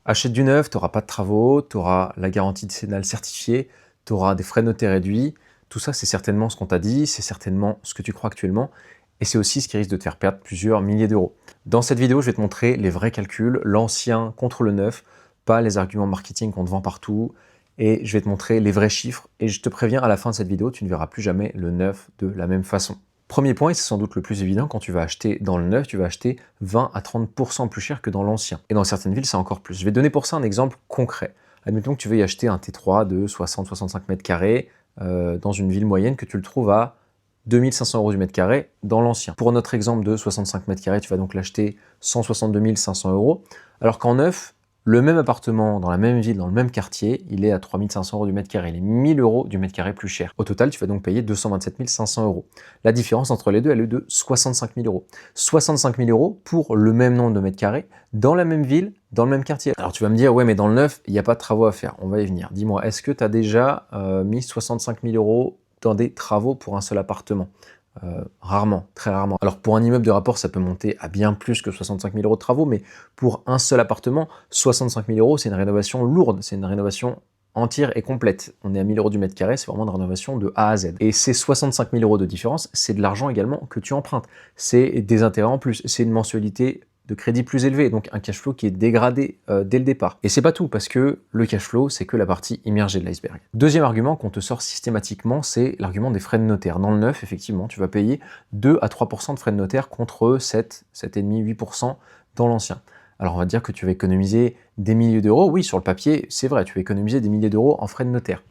Achète du neuf, tu n'auras pas de travaux, tu auras la garantie décennale certifiée, tu auras des frais de notaire réduits. Tout ça, c'est certainement ce qu'on t'a dit, c'est certainement ce que tu crois actuellement, et c'est aussi ce qui risque de te faire perdre plusieurs milliers d'euros. Dans cette vidéo, je vais te montrer les vrais calculs, l'ancien contre le neuf, pas les arguments marketing qu'on te vend partout, et je vais te montrer les vrais chiffres, et je te préviens, à la fin de cette vidéo, tu ne verras plus jamais le neuf de la même façon. Premier point, et c'est sans doute le plus évident, quand tu vas acheter dans le neuf, tu vas acheter 20 à 30% plus cher que dans l'ancien. Et dans certaines villes, c'est encore plus. Je vais te donner pour ça un exemple concret. Admettons que tu veux y acheter un T3 de 60-65 mètres carrés dans une ville moyenne, que tu le trouves à 2500 € du mètre carré dans l'ancien. Pour notre exemple de 65 mètres carrés, tu vas donc l'acheter 162 500 €, alors qu'en neuf, le même appartement dans la même ville, dans le même quartier, il est à 3500 € du mètre carré. Il est 1000 € du mètre carré plus cher. Au total, tu vas donc payer 227 500 €. La différence entre les deux, elle est de 65 000 €. 65 000 € pour le même nombre de mètres carrés, dans la même ville, dans le même quartier. Alors tu vas me dire, ouais, mais dans le neuf, il n'y a pas de travaux à faire. On va y venir. Dis-moi, est-ce que tu as déjà mis 65 000 € dans des travaux pour un seul appartement? Rarement, très rarement. Alors pour un immeuble de rapport, ça peut monter à bien plus que 65 000 € de travaux, mais pour un seul appartement, 65 000 €, c'est une rénovation lourde, c'est une rénovation entière et complète. On est à 1000 € du mètre carré, c'est vraiment une rénovation de A à Z. Et ces 65 000 € de différence, c'est de l'argent également que tu empruntes. C'est des intérêts en plus, c'est une mensualité de crédit plus élevé, donc un cash flow qui est dégradé dès le départ. Et c'est pas tout, parce que le cash flow, c'est que la partie immergée de l'iceberg. Deuxième argument qu'on te sort systématiquement, c'est l'argument des frais de notaire. Dans le neuf, effectivement, tu vas payer 2 à 3% de frais de notaire contre 7, 7,5, 8% dans l'ancien. Alors on va dire que tu vas économiser des milliers d'euros. Oui, sur le papier, c'est vrai, tu vas économiser des milliers d'euros en frais de notaire.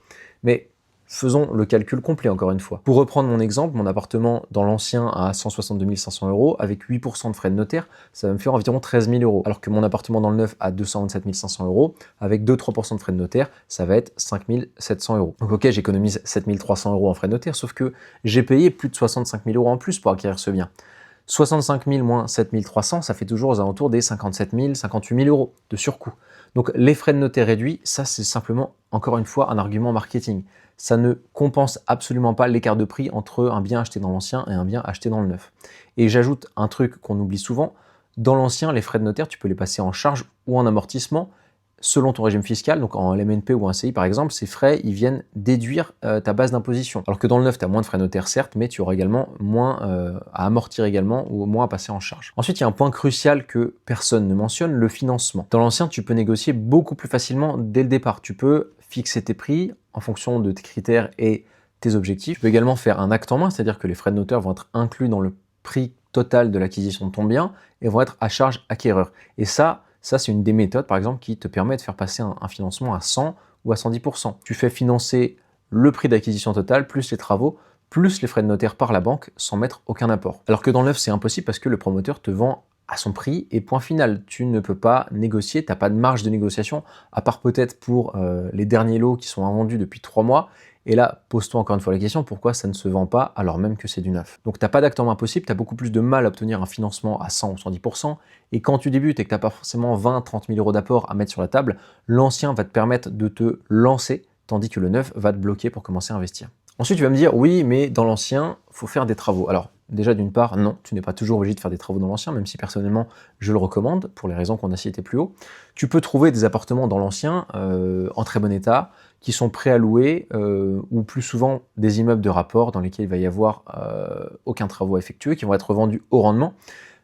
Mais faisons le calcul complet encore une fois. Pour reprendre mon exemple, mon appartement dans l'ancien à 162 500 € avec 8% de frais de notaire, ça va me faire environ 13 000 €. Alors que mon appartement dans le neuf à 227 500 € avec 2-3% de frais de notaire, ça va être 5 700 €. Donc ok, j'économise 7 300 € en frais de notaire, sauf que j'ai payé plus de 65 000 € en plus pour acquérir ce bien. 65 000 moins 7 300, ça fait toujours aux alentours des 57 000, 58 000 € de surcoût. Donc les frais de notaire réduits, ça c'est simplement, encore une fois, un argument marketing. Ça ne compense absolument pas l'écart de prix entre un bien acheté dans l'ancien et un bien acheté dans le neuf. Et j'ajoute un truc qu'on oublie souvent, dans l'ancien, les frais de notaire, tu peux les passer en charge ou en amortissement, selon ton régime fiscal, donc en LMNP ou en CI par exemple, ces frais, ils viennent déduire ta base d'imposition. Alors que dans le neuf, tu as moins de frais notaires certes, mais tu auras également moins à amortir également ou moins à passer en charge. Ensuite, il y a un point crucial que personne ne mentionne, le financement. Dans l'ancien, tu peux négocier beaucoup plus facilement dès le départ. Tu peux fixer tes prix en fonction de tes critères et tes objectifs. Tu peux également faire un acte en main, c'est-à-dire que les frais de notaire vont être inclus dans le prix total de l'acquisition de ton bien et vont être à charge acquéreur. Et ça c'est une des méthodes, par exemple, qui te permet de faire passer un financement à 100 ou à 110%. Tu fais financer le prix d'acquisition total, plus les travaux, plus les frais de notaire par la banque, sans mettre aucun apport. Alors que dans le neuf, c'est impossible parce que le promoteur te vend à son prix et point final. Tu ne peux pas négocier, tu n'as pas de marge de négociation, à part peut-être pour les derniers lots qui sont invendus depuis 3 mois. Et là, pose-toi encore une fois la question, pourquoi ça ne se vend pas alors même que c'est du neuf? Donc tu n'as pas d'acte en main possible, tu as beaucoup plus de mal à obtenir un financement à 100 ou 110%, et quand tu débutes et que tu n'as pas forcément 20-30 000 € d'apport à mettre sur la table, l'ancien va te permettre de te lancer, tandis que le neuf va te bloquer pour commencer à investir. Ensuite, tu vas me dire, oui, mais dans l'ancien, il faut faire des travaux. Alors, déjà, d'une part, non, tu n'es pas toujours obligé de faire des travaux dans l'ancien, même si personnellement, je le recommande, pour les raisons qu'on a citées plus haut. Tu peux trouver des appartements dans l'ancien, en très bon état, qui sont prêts à louer, ou plus souvent des immeubles de rapport dans lesquels il va y avoir aucun travaux à effectuer, qui vont être vendus au rendement.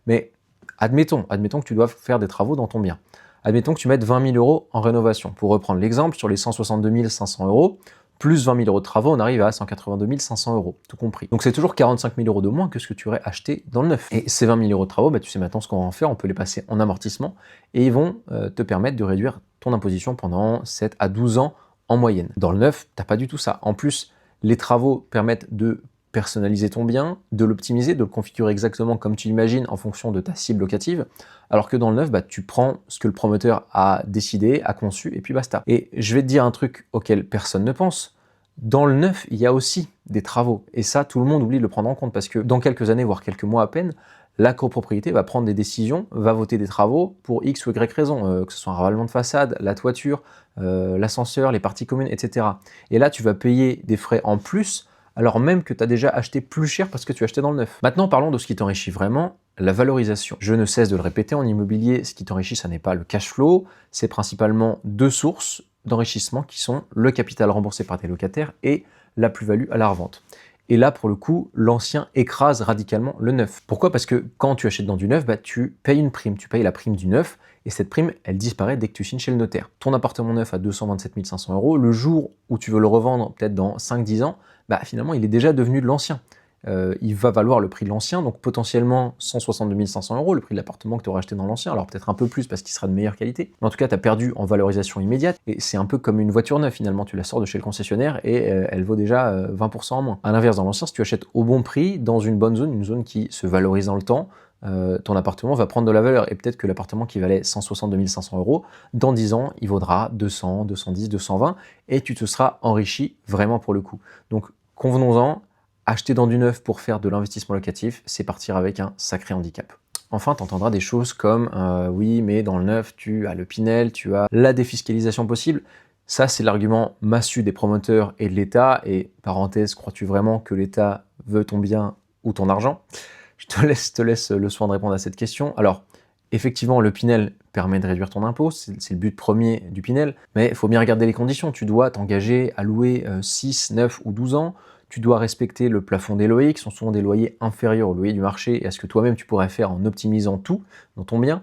Mais admettons que tu dois faire des travaux dans ton bien. Admettons que tu mettes 20 000 € en rénovation. Pour reprendre l'exemple, sur les 162 500 €, plus 20 000 € de travaux, on arrive à 182 500 €, tout compris. Donc c'est toujours 45 000 € de moins que ce que tu aurais acheté dans le neuf. Et ces 20 000 € de travaux, tu sais maintenant ce qu'on va en faire, on peut les passer en amortissement et ils vont te permettre de réduire ton imposition pendant 7 à 12 ans en moyenne. Dans le neuf, tu n'as pas du tout ça. En plus, les travaux permettent de personnaliser ton bien, de l'optimiser, de le configurer exactement comme tu l'imagines en fonction de ta cible locative, alors que dans le neuf, tu prends ce que le promoteur a décidé, a conçu, et puis basta. Et je vais te dire un truc auquel personne ne pense, dans le neuf, il y a aussi des travaux, et ça, tout le monde oublie de le prendre en compte, parce que dans quelques années, voire quelques mois à peine, la copropriété va prendre des décisions, va voter des travaux pour X ou Y raison, que ce soit un ravalement de façade, la toiture, l'ascenseur, les parties communes, etc. Et là, tu vas payer des frais en plus, alors même que tu as déjà acheté plus cher parce que tu as acheté dans le neuf. Maintenant, parlons de ce qui t'enrichit vraiment, la valorisation. Je ne cesse de le répéter, en immobilier, ce qui t'enrichit, ça n'est pas le cash flow, c'est principalement deux sources d'enrichissement qui sont le capital remboursé par tes locataires et la plus-value à la revente. Et là, pour le coup, l'ancien écrase radicalement le neuf. Pourquoi? Parce que quand tu achètes dans du neuf, tu payes une prime, tu payes la prime du neuf, et cette prime, elle disparaît dès que tu signes chez le notaire. Ton appartement neuf à 227 500 €, le jour où tu veux le revendre, peut-être dans 5-10 ans, finalement, il est déjà devenu de l'ancien. Il va valoir le prix de l'ancien, donc potentiellement 162 500 €, le prix de l'appartement que tu auras acheté dans l'ancien, alors peut-être un peu plus parce qu'il sera de meilleure qualité, mais en tout cas tu as perdu en valorisation immédiate, et c'est un peu comme une voiture neuve finalement, tu la sors de chez le concessionnaire et elle vaut déjà 20% en moins. A l'inverse, dans l'ancien, si tu achètes au bon prix, dans une bonne zone, une zone qui se valorise dans le temps, ton appartement va prendre de la valeur, et peut-être que l'appartement qui valait 162 500 €, dans 10 ans, il vaudra 200, 210, 220, et tu te seras enrichi vraiment pour le coup. Donc convenons-en, acheter dans du neuf pour faire de l'investissement locatif, c'est partir avec un sacré handicap. Enfin, tu entendras des choses comme oui, mais dans le neuf, tu as le Pinel, tu as la défiscalisation possible. Ça, c'est l'argument massu des promoteurs et de l'État. Et parenthèse, crois-tu vraiment que l'État veut ton bien ou ton argent? Je te laisse le soin de répondre à cette question. Alors, effectivement, le Pinel permet de réduire ton impôt, c'est le but premier du Pinel, mais il faut bien regarder les conditions. Tu dois t'engager à louer 6, 9 ou 12 ans. Tu dois respecter le plafond des loyers, qui sont souvent des loyers inférieurs au loyer du marché et à ce que toi-même tu pourrais faire en optimisant tout dans ton bien.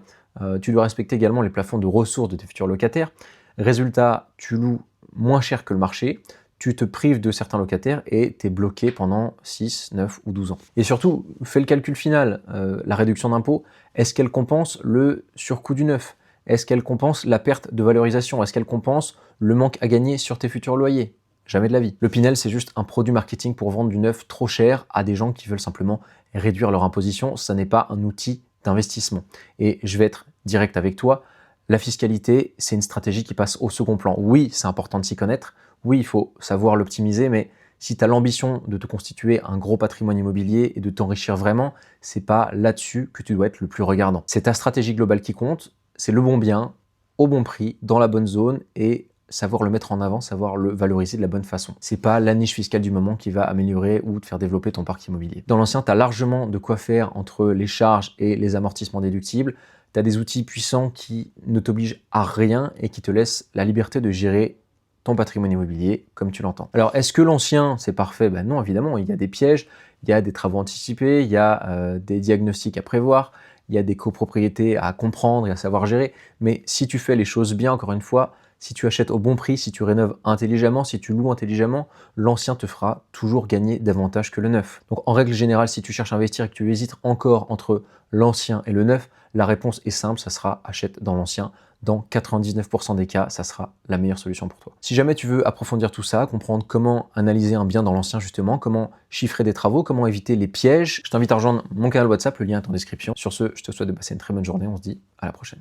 Tu dois respecter également les plafonds de ressources de tes futurs locataires. Résultat, tu loues moins cher que le marché, tu te prives de certains locataires et tu es bloqué pendant 6, 9 ou 12 ans. Et surtout, fais le calcul final. La réduction d'impôt, est-ce qu'elle compense le surcoût du neuf? Est-ce qu'elle compense la perte de valorisation? Est-ce qu'elle compense le manque à gagner sur tes futurs loyers? Jamais de la vie. Le Pinel, c'est juste un produit marketing pour vendre du neuf trop cher à des gens qui veulent simplement réduire leur imposition. Ça n'est pas un outil d'investissement. Et je vais être direct avec toi, la fiscalité, c'est une stratégie qui passe au second plan. Oui, c'est important de s'y connaître. Oui, il faut savoir l'optimiser, mais si tu as l'ambition de te constituer un gros patrimoine immobilier et de t'enrichir vraiment, c'est pas là-dessus que tu dois être le plus regardant. C'est ta stratégie globale qui compte, c'est le bon bien, au bon prix, dans la bonne zone, et savoir le mettre en avant, savoir le valoriser de la bonne façon. C'est pas la niche fiscale du moment qui va améliorer ou te faire développer ton parc immobilier. Dans l'ancien, tu as largement de quoi faire entre les charges et les amortissements déductibles. Tu as des outils puissants qui ne t'obligent à rien et qui te laissent la liberté de gérer ton patrimoine immobilier comme tu l'entends. Alors, est-ce que l'ancien, c'est parfait? Non, évidemment, il y a des pièges, il y a des travaux anticipés, il y a des diagnostics à prévoir, il y a des copropriétés à comprendre et à savoir gérer. Mais si tu fais les choses bien, encore une fois, si tu achètes au bon prix, si tu rénoves intelligemment, si tu loues intelligemment, l'ancien te fera toujours gagner davantage que le neuf. Donc en règle générale, si tu cherches à investir et que tu hésites encore entre l'ancien et le neuf, la réponse est simple, ça sera achète dans l'ancien. Dans 99% des cas, ça sera la meilleure solution pour toi. Si jamais tu veux approfondir tout ça, comprendre comment analyser un bien dans l'ancien justement, comment chiffrer des travaux, comment éviter les pièges, je t'invite à rejoindre mon canal WhatsApp, le lien est en description. Sur ce, je te souhaite de passer une très bonne journée, on se dit à la prochaine.